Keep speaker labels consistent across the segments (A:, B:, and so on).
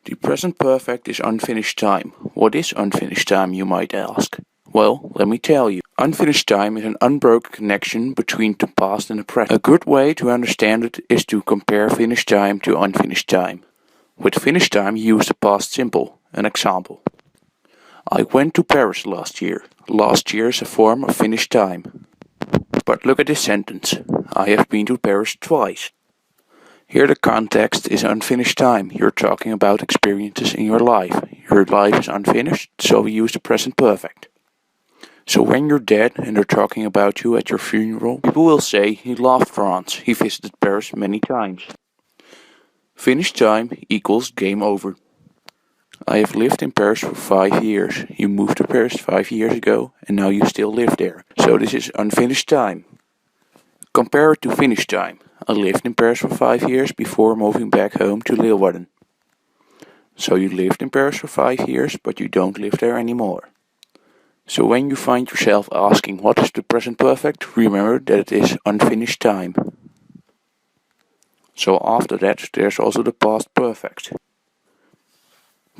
A: The present perfect is unfinished time. What is unfinished time, you might ask? Well, let me tell you. Unfinished time is an unbroken connection between the past and the present. A good way to understand it is to compare finished time to unfinished time. With finished time, you use the past simple. An example. I went to Paris last year. Last year is a form of finished time. But look at this sentence. I have been to Paris twice. Here the context is unfinished time. You're talking about experiences in your life. Your life is unfinished, so we use the present perfect. So when you're dead and they're talking about you at your funeral, people will say he loved France. He visited Paris many times. Finished time equals game over. I have lived in Paris for 5 years. You moved to Paris 5 years ago and now you still live there. So this is unfinished time. Compare it to finished time. I lived in Paris for 5 years before moving back home to Leeuwarden. So you lived in Paris for 5 years, but you don't live there anymore. So when you find yourself asking what is the present perfect, remember that it is unfinished time. So after that, there's also the past perfect.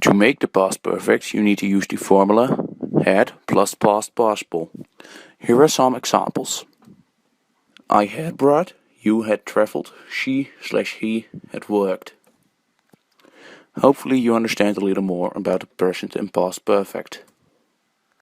A: To make the past perfect, you need to use the formula had plus past participle. Here are some examples. I had brought, you had traveled, she/he had worked. Hopefully you understand a little more about the present and past perfect.